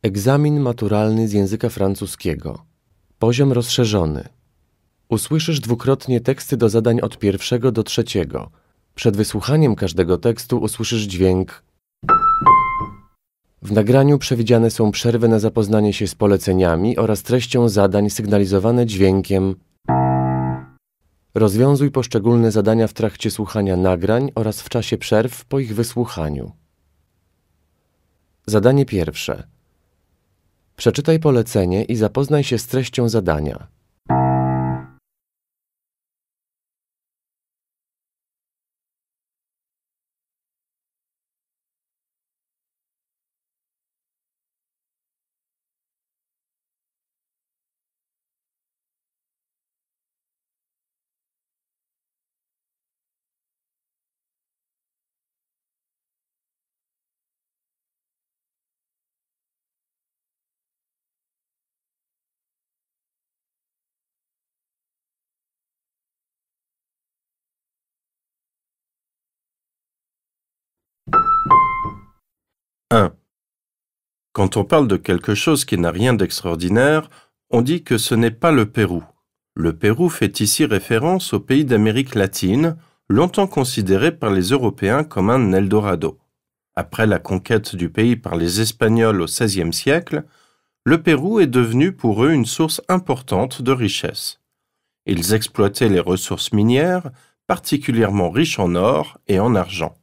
Egzamin maturalny z języka francuskiego. Poziom rozszerzony. Usłyszysz dwukrotnie teksty do zadań od 1 do 3. Przed wysłuchaniem każdego tekstu usłyszysz dźwięk. W nagraniu przewidziane są przerwy na zapoznanie się z poleceniami oraz treścią zadań sygnalizowane dźwiękiem. Rozwiązuj poszczególne zadania w trakcie słuchania nagrań oraz w czasie przerw po ich wysłuchaniu. Zadanie pierwsze. Przeczytaj polecenie i zapoznaj się z treścią zadania. Quand on parle de quelque chose qui n'a rien d'extraordinaire, on dit que ce n'est pas le Pérou. Le Pérou fait ici référence au pays d'Amérique latine, longtemps considéré par les Européens comme un Eldorado. Après la conquête du pays par les Espagnols au XVIe siècle, le Pérou est devenu pour eux une source importante de richesse. Ils exploitaient les ressources minières, particulièrement riches en or et en argent.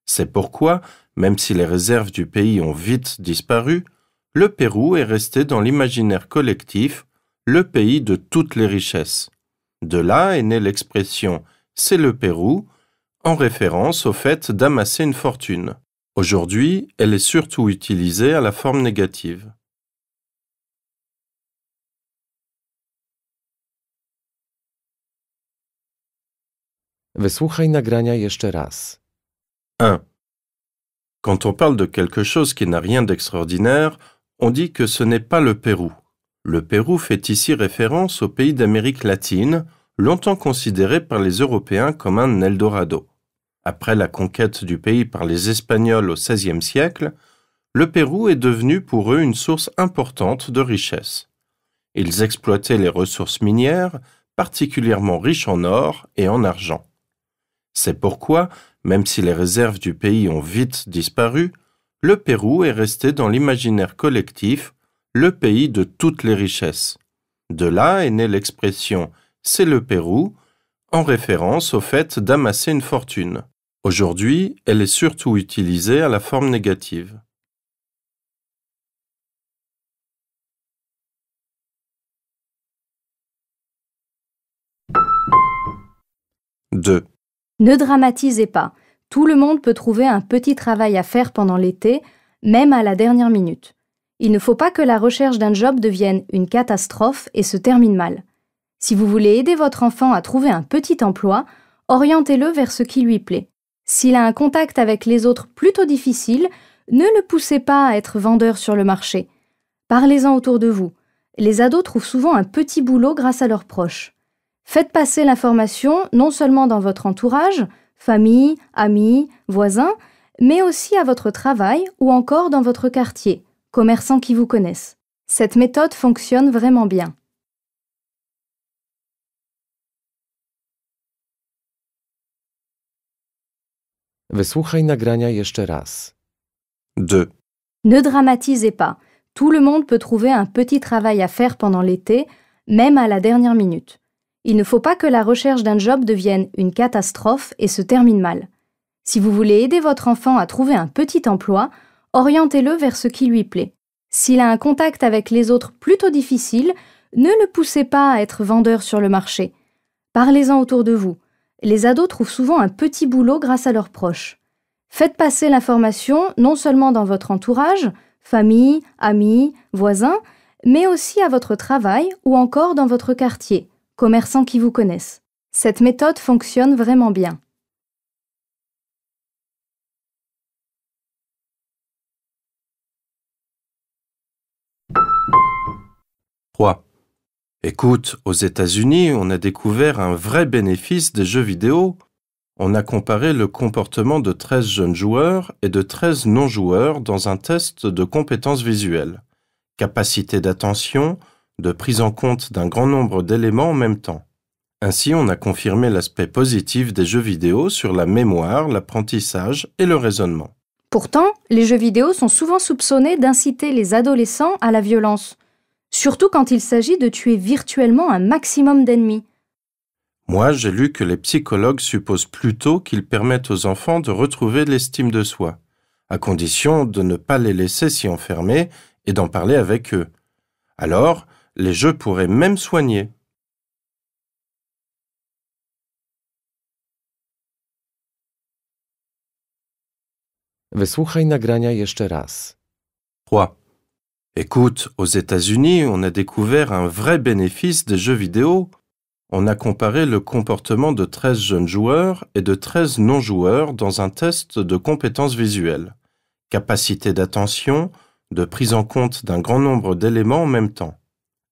C'est pourquoi, même si les réserves du pays ont vite disparu, le Pérou est resté dans l'imaginaire collectif le pays de toutes les richesses. De là est née l'expression « c'est le Pérou » en référence au fait d'amasser une fortune. Aujourd'hui, elle est surtout utilisée à la forme négative. Wysłuchaj nagrania jeszcze raz. 1. Quand on parle de quelque chose qui n'a rien d'extraordinaire, on dit que ce n'est pas le Pérou. Le Pérou fait ici référence au pays d'Amérique latine, longtemps considéré par les Européens comme un Eldorado. Après la conquête du pays par les Espagnols au XVIe siècle, le Pérou est devenu pour eux une source importante de richesse. Ils exploitaient les ressources minières, particulièrement riches en or et en argent. C'est pourquoi, même si les réserves du pays ont vite disparu, le Pérou est resté dans l'imaginaire collectif le pays de toutes les richesses. De là est née l'expression « c'est le Pérou » en référence au fait d'amasser une fortune. Aujourd'hui, elle est surtout utilisée à la forme négative. Deux. Ne dramatisez pas. Tout le monde peut trouver un petit travail à faire pendant l'été, même à la dernière minute. Il ne faut pas que la recherche d'un job devienne une catastrophe et se termine mal. Si vous voulez aider votre enfant à trouver un petit emploi, orientez-le vers ce qui lui plaît. S'il a un contact avec les autres plutôt difficile, ne le poussez pas à être vendeur sur le marché. Parlez-en autour de vous. Les ados trouvent souvent un petit boulot grâce à leurs proches. Faites passer l'information non seulement dans votre entourage, famille, amis, voisins, mais aussi à votre travail ou encore dans votre quartier, commerçants qui vous connaissent. Cette méthode fonctionne vraiment bien. Wysłuchaj nagrania jeszcze raz. 2. Ne dramatisez pas. Tout le monde peut trouver un petit travail à faire pendant l'été, même à la dernière minute. Il ne faut pas que la recherche d'un job devienne une catastrophe et se termine mal. Si vous voulez aider votre enfant à trouver un petit emploi, orientez-le vers ce qui lui plaît. S'il a un contact avec les autres plutôt difficile, ne le poussez pas à être vendeur sur le marché. Parlez-en autour de vous. Les ados trouvent souvent un petit boulot grâce à leurs proches. Faites passer l'information non seulement dans votre entourage, famille, amis, voisins, mais aussi à votre travail ou encore dans votre quartier, commerçants qui vous connaissent. Cette méthode fonctionne vraiment bien. Écoute, aux États-Unis, on a découvert un vrai bénéfice des jeux vidéo. On a comparé le comportement de 13 jeunes joueurs et de 13 non-joueurs dans un test de compétences visuelles, capacité d'attention, de prise en compte d'un grand nombre d'éléments en même temps. Ainsi, on a confirmé l'aspect positif des jeux vidéo sur la mémoire, l'apprentissage et le raisonnement. Pourtant, les jeux vidéo sont souvent soupçonnés d'inciter les adolescents à la violence, surtout quand il s'agit de tuer virtuellement un maximum d'ennemis. Moi, j'ai lu que les psychologues supposent plutôt qu'ils permettent aux enfants de retrouver l'estime de soi, à condition de ne pas les laisser s'y enfermer et d'en parler avec eux. Alors, les jeux pourraient même soigner. Wysłuchaj nagrania jeszcze raz. 3. Écoute, aux États-Unis, on a découvert un vrai bénéfice des jeux vidéo. On a comparé le comportement de 13 jeunes joueurs et de 13 non-joueurs dans un test de compétences visuelles, capacité d'attention, de prise en compte d'un grand nombre d'éléments en même temps.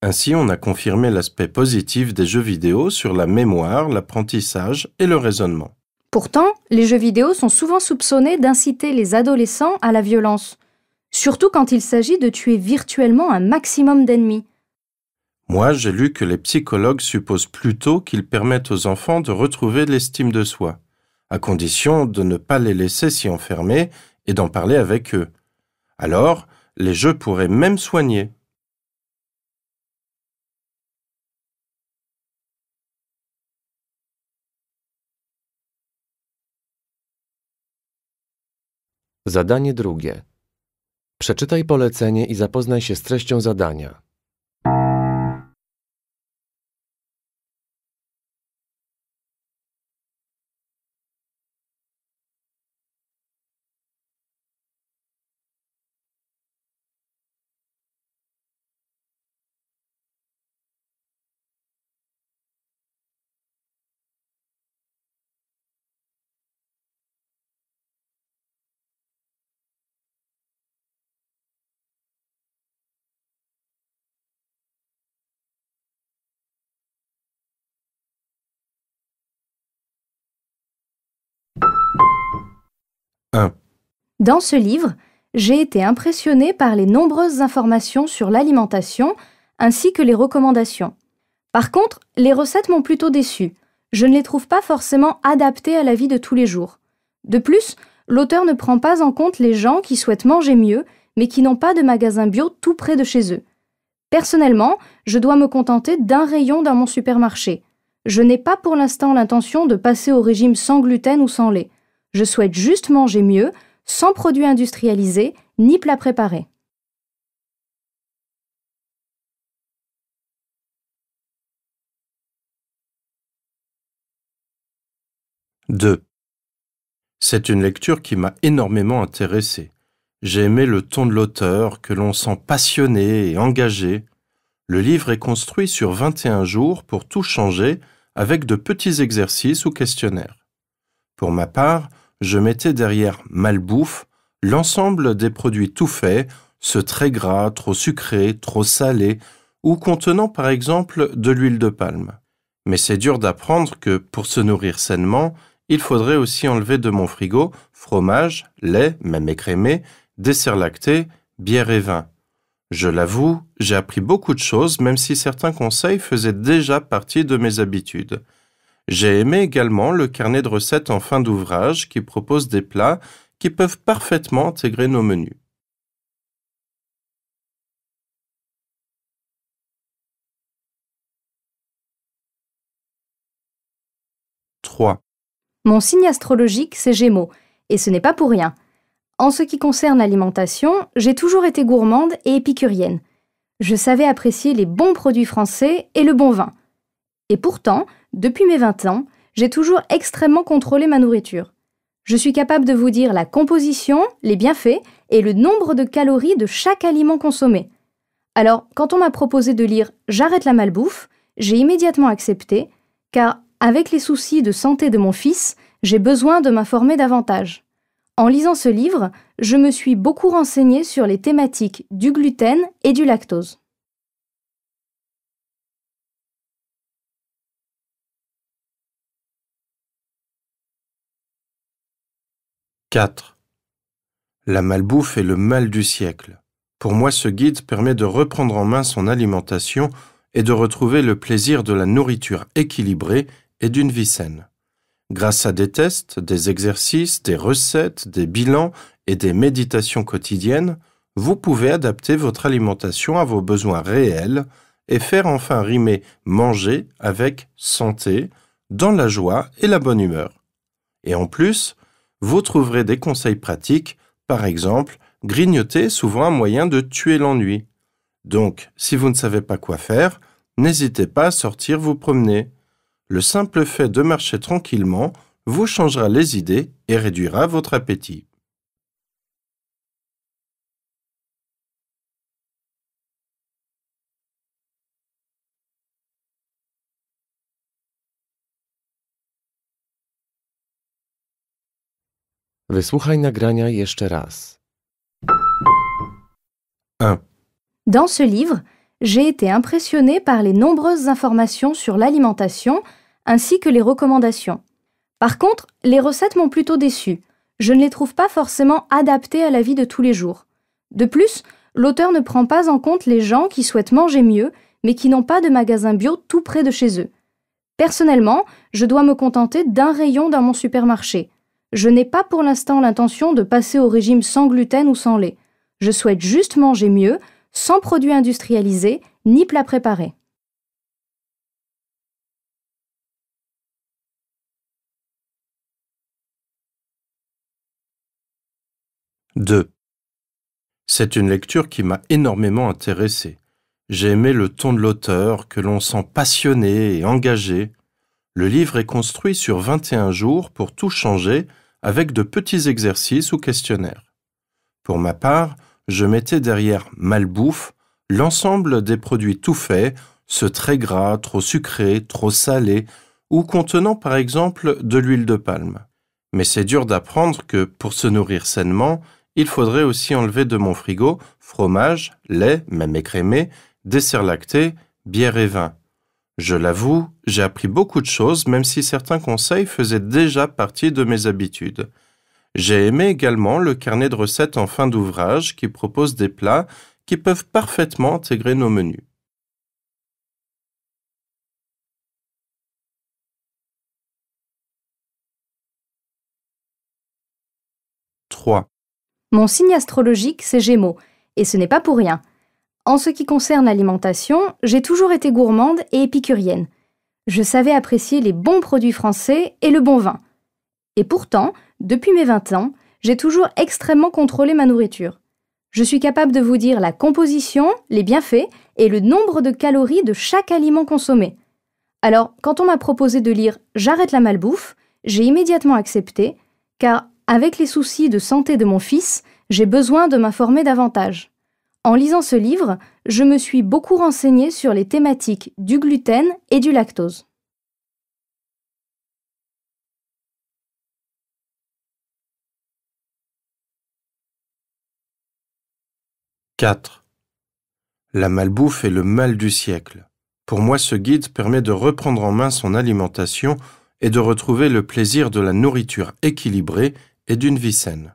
Ainsi, on a confirmé l'aspect positif des jeux vidéo sur la mémoire, l'apprentissage et le raisonnement. Pourtant, les jeux vidéo sont souvent soupçonnés d'inciter les adolescents à la violence, surtout quand il s'agit de tuer virtuellement un maximum d'ennemis. Moi, j'ai lu que les psychologues supposent plutôt qu'ils permettent aux enfants de retrouver l'estime de soi, à condition de ne pas les laisser s'y enfermer et d'en parler avec eux. Alors, les jeux pourraient même soigner. Zadanie drugie. Przeczytaj polecenie i zapoznaj się z treścią zadania. Dans ce livre, j'ai été impressionnée par les nombreuses informations sur l'alimentation ainsi que les recommandations. Par contre, les recettes m'ont plutôt déçue. Je ne les trouve pas forcément adaptées à la vie de tous les jours. De plus, l'auteur ne prend pas en compte les gens qui souhaitent manger mieux, mais qui n'ont pas de magasin bio tout près de chez eux. Personnellement, je dois me contenter d'un rayon dans mon supermarché. Je n'ai pas pour l'instant l'intention de passer au régime sans gluten ou sans lait. Je souhaite juste manger mieux, sans produits industrialisés ni plats préparés. Deux. C'est une lecture qui m'a énormément intéressé. J'ai aimé le ton de l'auteur, que l'on sent passionné et engagé. Le livre est construit sur 21 jours pour tout changer, avec de petits exercices ou questionnaires. Pour ma part, je mettais derrière malbouffe l'ensemble des produits tout faits, ceux très gras, trop sucrés, trop salés, ou contenant par exemple de l'huile de palme. Mais c'est dur d'apprendre que pour se nourrir sainement, il faudrait aussi enlever de mon frigo fromage, lait, même écrémé, desserts lactés, bière et vin. Je l'avoue, j'ai appris beaucoup de choses, même si certains conseils faisaient déjà partie de mes habitudes. J'ai aimé également le carnet de recettes en fin d'ouvrage qui propose des plats qui peuvent parfaitement intégrer nos menus. Trois. Mon signe astrologique, c'est Gémeaux, et ce n'est pas pour rien. En ce qui concerne l'alimentation, j'ai toujours été gourmande et épicurienne. Je savais apprécier les bons produits français et le bon vin. Et pourtant, depuis mes 20 ans, j'ai toujours extrêmement contrôlé ma nourriture. Je suis capable de vous dire la composition, les bienfaits et le nombre de calories de chaque aliment consommé. Alors, quand on m'a proposé de lire « J'arrête la malbouffe », j'ai immédiatement accepté, car avec les soucis de santé de mon fils, j'ai besoin de m'informer davantage. En lisant ce livre, je me suis beaucoup renseignée sur les thématiques du gluten et du lactose. 4. La malbouffe est le mal du siècle. Pour moi, ce guide permet de reprendre en main son alimentation et de retrouver le plaisir de la nourriture équilibrée et d'une vie saine. Grâce à des tests, des exercices, des recettes, des bilans et des méditations quotidiennes, vous pouvez adapter votre alimentation à vos besoins réels et faire enfin rimer manger avec santé, dans la joie et la bonne humeur. Et en plus, vous trouverez des conseils pratiques, par exemple, grignoter est souvent un moyen de tuer l'ennui. Donc, si vous ne savez pas quoi faire, n'hésitez pas à sortir vous promener. Le simple fait de marcher tranquillement vous changera les idées et réduira votre appétit. Wysłuchaj nagrania jeszcze raz. 1. Dans ce livre, j'ai été impressionnée par les nombreuses informations sur l'alimentation ainsi que les recommandations. Par contre, les recettes m'ont plutôt déçue. Je ne les trouve pas forcément adaptées à la vie de tous les jours. De plus, l'auteur ne prend pas en compte les gens qui souhaitent manger mieux, mais qui n'ont pas de magasin bio tout près de chez eux. Personnellement, je dois me contenter d'un rayon dans mon supermarché. Je n'ai pas pour l'instant l'intention de passer au régime sans gluten ou sans lait. Je souhaite juste manger mieux, sans produits industrialisés ni plats préparés. 2. C'est une lecture qui m'a énormément intéressé. J'ai aimé le ton de l'auteur, que l'on sent passionné et engagé. Le livre est construit sur 21 jours pour tout changer, avec de petits exercices ou questionnaires. Pour ma part, je mettais derrière malbouffe l'ensemble des produits tout faits, ceux très gras, trop sucrés, trop salés, ou contenant par exemple de l'huile de palme. Mais c'est dur d'apprendre que pour se nourrir sainement, il faudrait aussi enlever de mon frigo fromage, lait, même écrémé, desserts lactés, bière et vin. Je l'avoue, j'ai appris beaucoup de choses, même si certains conseils faisaient déjà partie de mes habitudes. J'ai aimé également le carnet de recettes en fin d'ouvrage qui propose des plats qui peuvent parfaitement intégrer nos menus. 3. Mon signe astrologique, c'est Gémeaux, et ce n'est pas pour rien. En ce qui concerne l'alimentation, j'ai toujours été gourmande et épicurienne. Je savais apprécier les bons produits français et le bon vin. Et pourtant, depuis mes 20 ans, j'ai toujours extrêmement contrôlé ma nourriture. Je suis capable de vous dire la composition, les bienfaits et le nombre de calories de chaque aliment consommé. Alors, quand on m'a proposé de lire J'arrête la malbouffe, j'ai immédiatement accepté, car avec les soucis de santé de mon fils, j'ai besoin de m'informer davantage. En lisant ce livre, je me suis beaucoup renseignée sur les thématiques du gluten et du lactose. 4. La malbouffe est le mal du siècle. Pour moi, ce guide permet de reprendre en main son alimentation et de retrouver le plaisir de la nourriture équilibrée et d'une vie saine.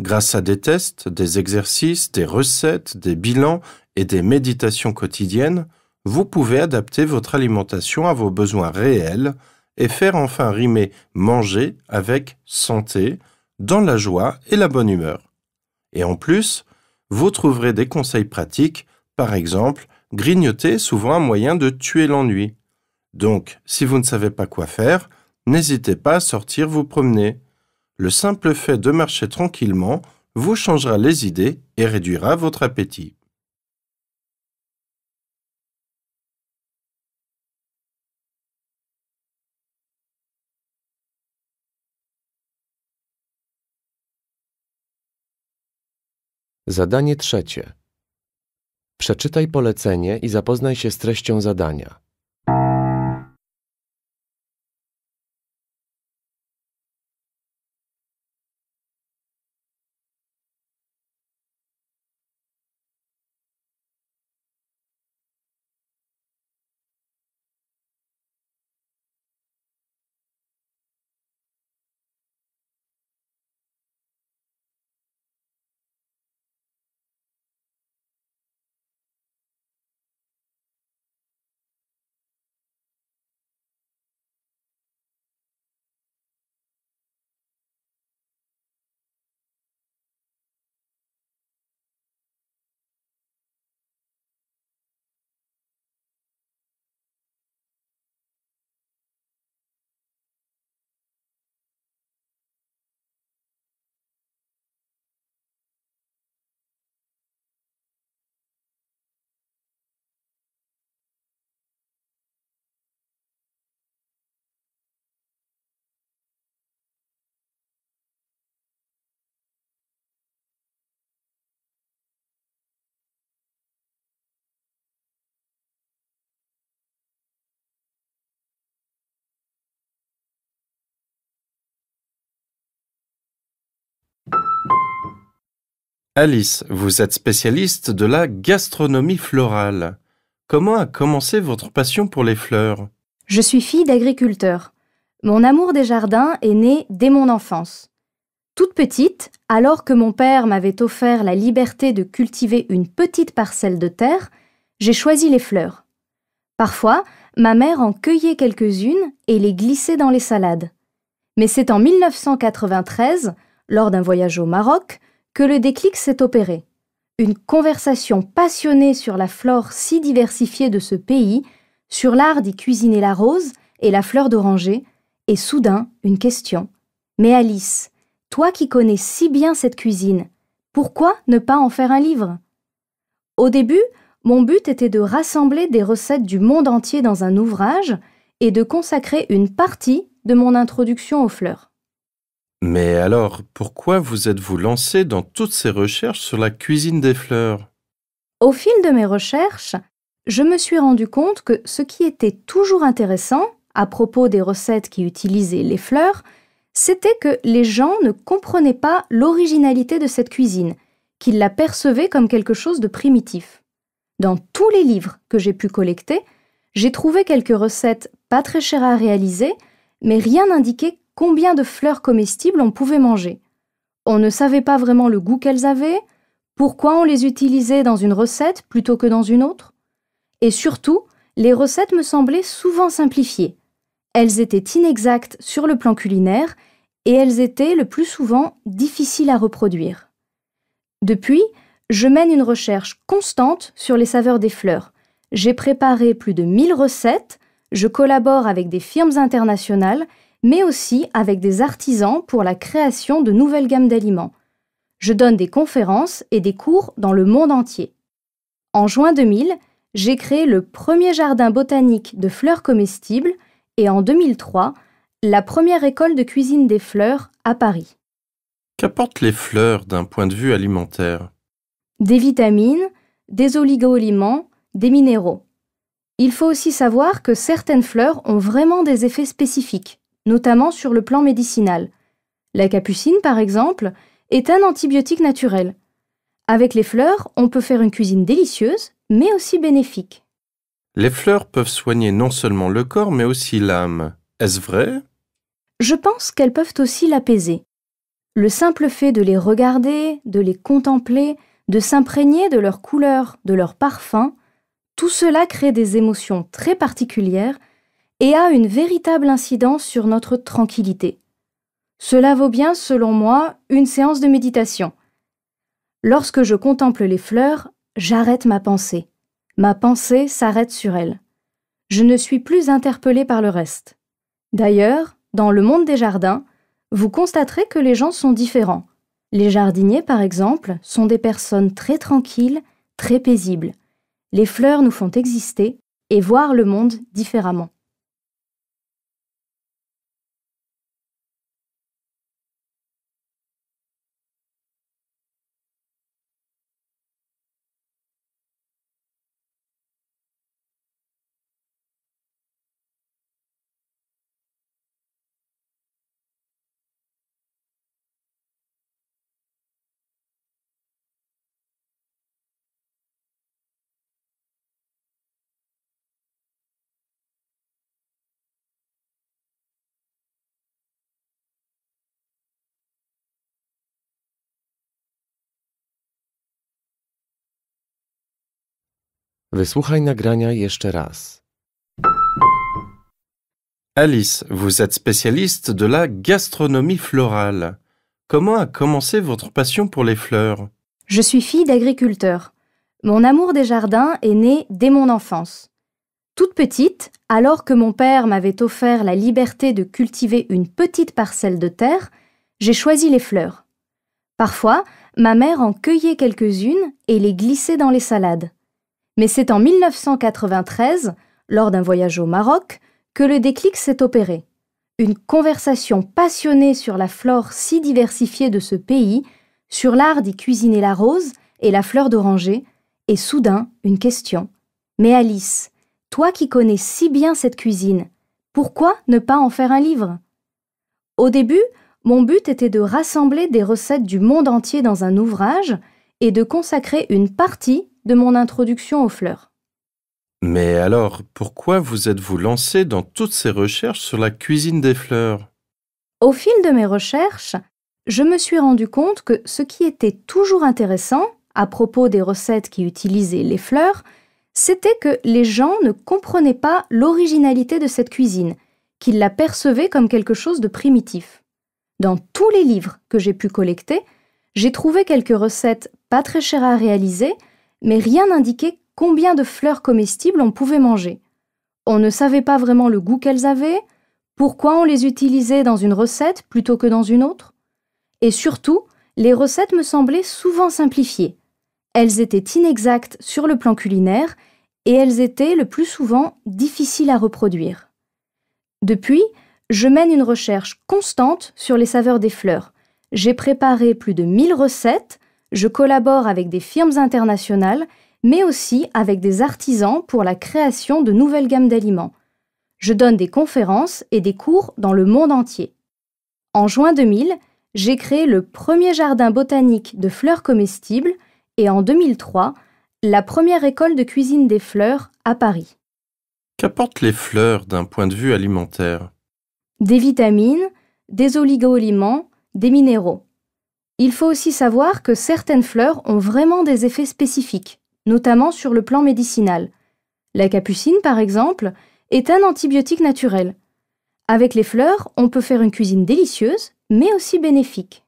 Grâce à des tests, des exercices, des recettes, des bilans et des méditations quotidiennes, vous pouvez adapter votre alimentation à vos besoins réels et faire enfin rimer manger avec santé, dans la joie et la bonne humeur. Et en plus, vous trouverez des conseils pratiques, par exemple, grignoter est souvent un moyen de tuer l'ennui. Donc, si vous ne savez pas quoi faire, n'hésitez pas à sortir vous promener. Le simple fait de marcher tranquillement vous changera les idées et réduira votre appétit. Zadanie trzecie. Przeczytaj polecenie i zapoznaj się z treścią zadania. Alice, vous êtes spécialiste de la gastronomie florale. Comment a commencé votre passion pour les fleurs? Je suis fille d'agriculteur. Mon amour des jardins est né dès mon enfance. Toute petite, alors que mon père m'avait offert la liberté de cultiver une petite parcelle de terre, j'ai choisi les fleurs. Parfois, ma mère en cueillait quelques-unes et les glissait dans les salades. Mais c'est en 1993, lors d'un voyage au Maroc, que le déclic s'est opéré. Une conversation passionnée sur la flore si diversifiée de ce pays, sur l'art d'y cuisiner la rose et la fleur d'oranger, et soudain une question. Mais Alice, toi qui connais si bien cette cuisine, pourquoi ne pas en faire un livre? Au début, mon but était de rassembler des recettes du monde entier dans un ouvrage et de consacrer une partie de mon introduction aux fleurs. Mais alors, pourquoi vous êtes-vous lancé dans toutes ces recherches sur la cuisine des fleurs? Au fil de mes recherches, je me suis rendu compte que ce qui était toujours intéressant à propos des recettes qui utilisaient les fleurs, c'était que les gens ne comprenaient pas l'originalité de cette cuisine, qu'ils la percevaient comme quelque chose de primitif. Dans tous les livres que j'ai pu collecter, j'ai trouvé quelques recettes pas très chères à réaliser, mais rien n'indiquait combien de fleurs comestibles on pouvait manger. On ne savait pas vraiment le goût qu'elles avaient, pourquoi on les utilisait dans une recette plutôt que dans une autre. Et surtout, les recettes me semblaient souvent simplifiées. Elles étaient inexactes sur le plan culinaire et elles étaient le plus souvent difficiles à reproduire. Depuis, je mène une recherche constante sur les saveurs des fleurs. J'ai préparé plus de 1000 recettes, je collabore avec des firmes internationales, mais aussi avec des artisans pour la création de nouvelles gammes d'aliments. Je donne des conférences et des cours dans le monde entier. En juin 2000, j'ai créé le premier jardin botanique de fleurs comestibles et en 2003, la première école de cuisine des fleurs à Paris. Qu'apportent les fleurs d'un point de vue alimentaire? Des vitamines, des oligo-éléments, des minéraux. Il faut aussi savoir que certaines fleurs ont vraiment des effets spécifiques, notamment sur le plan médicinal. La capucine, par exemple, est un antibiotique naturel. Avec les fleurs, on peut faire une cuisine délicieuse, mais aussi bénéfique. Les fleurs peuvent soigner non seulement le corps, mais aussi l'âme. Est-ce vrai? Je pense qu'elles peuvent aussi l'apaiser. Le simple fait de les regarder, de les contempler, de s'imprégner de leurs couleurs, de leurs parfums, tout cela crée des émotions très particulières et a une véritable incidence sur notre tranquillité. Cela vaut bien, selon moi, une séance de méditation. Lorsque je contemple les fleurs, j'arrête ma pensée. Ma pensée s'arrête sur elles. Je ne suis plus interpellée par le reste. D'ailleurs, dans le monde des jardins, vous constaterez que les gens sont différents. Les jardiniers, par exemple, sont des personnes très tranquilles, très paisibles. Les fleurs nous font exister et voir le monde différemment. Wysłuchaj nagrania jeszcze raz. Alice, vous êtes spécialiste de la gastronomie florale. Comment a commencé votre passion pour les fleurs? Je suis fille d'agriculteur. Mon amour des jardins est né dès mon enfance. Toute petite, alors que mon père m'avait offert la liberté de cultiver une petite parcelle de terre, j'ai choisi les fleurs. Parfois, ma mère en cueillait quelques-unes et les glissait dans les salades. Mais c'est en 1993, lors d'un voyage au Maroc, que le déclic s'est opéré. Une conversation passionnée sur la flore si diversifiée de ce pays, sur l'art d'y cuisiner la rose et la fleur d'oranger, et soudain une question. Mais Alice, toi qui connais si bien cette cuisine, pourquoi ne pas en faire un livre? Au début, mon but était de rassembler des recettes du monde entier dans un ouvrage et de consacrer une partie de mon introduction aux fleurs. Mais alors, pourquoi vous êtes-vous lancé dans toutes ces recherches sur la cuisine des fleurs? Au fil de mes recherches, je me suis rendu compte que ce qui était toujours intéressant à propos des recettes qui utilisaient les fleurs, c'était que les gens ne comprenaient pas l'originalité de cette cuisine, qu'ils la percevaient comme quelque chose de primitif. Dans tous les livres que j'ai pu collecter, j'ai trouvé quelques recettes pas très chères à réaliser, mais rien n'indiquait combien de fleurs comestibles on pouvait manger. On ne savait pas vraiment le goût qu'elles avaient, pourquoi on les utilisait dans une recette plutôt que dans une autre. Et surtout, les recettes me semblaient souvent simplifiées. Elles étaient inexactes sur le plan culinaire et elles étaient le plus souvent difficiles à reproduire. Depuis, je mène une recherche constante sur les saveurs des fleurs. J'ai préparé plus de 1000 recettes, je collabore avec des firmes internationales, mais aussi avec des artisans pour la création de nouvelles gammes d'aliments. Je donne des conférences et des cours dans le monde entier. En juin 2000, j'ai créé le premier jardin botanique de fleurs comestibles et en 2003, la première école de cuisine des fleurs à Paris. Qu'apportent les fleurs d'un point de vue alimentaire? Des vitamines, des oligo-éléments, des minéraux. Il faut aussi savoir que certaines fleurs ont vraiment des effets spécifiques, notamment sur le plan médicinal. La capucine, par exemple, est un antibiotique naturel. Avec les fleurs, on peut faire une cuisine délicieuse, mais aussi bénéfique.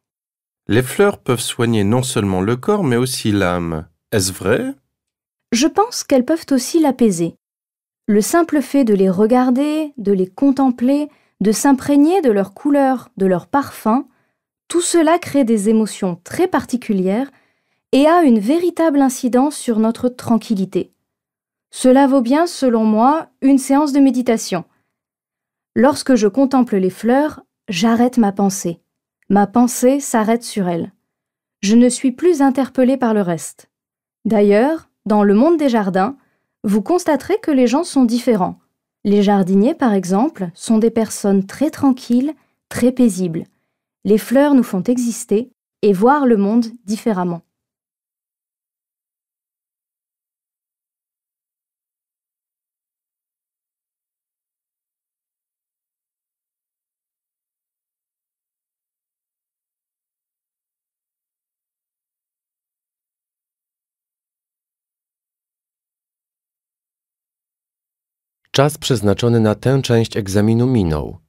Les fleurs peuvent soigner non seulement le corps, mais aussi l'âme. Est-ce vrai? Je pense qu'elles peuvent aussi l'apaiser. Le simple fait de les regarder, de les contempler, de s'imprégner de leurs couleurs, de leurs parfums, tout cela crée des émotions très particulières et a une véritable incidence sur notre tranquillité. Cela vaut bien, selon moi, une séance de méditation. Lorsque je contemple les fleurs, j'arrête ma pensée. Ma pensée s'arrête sur elles. Je ne suis plus interpellée par le reste. D'ailleurs, dans le monde des jardins, vous constaterez que les gens sont différents. Les jardiniers, par exemple, sont des personnes très tranquilles, très paisibles. Les fleurs nous font exister et voir le monde différemment. Czas przeznaczony na tę część egzaminu minął.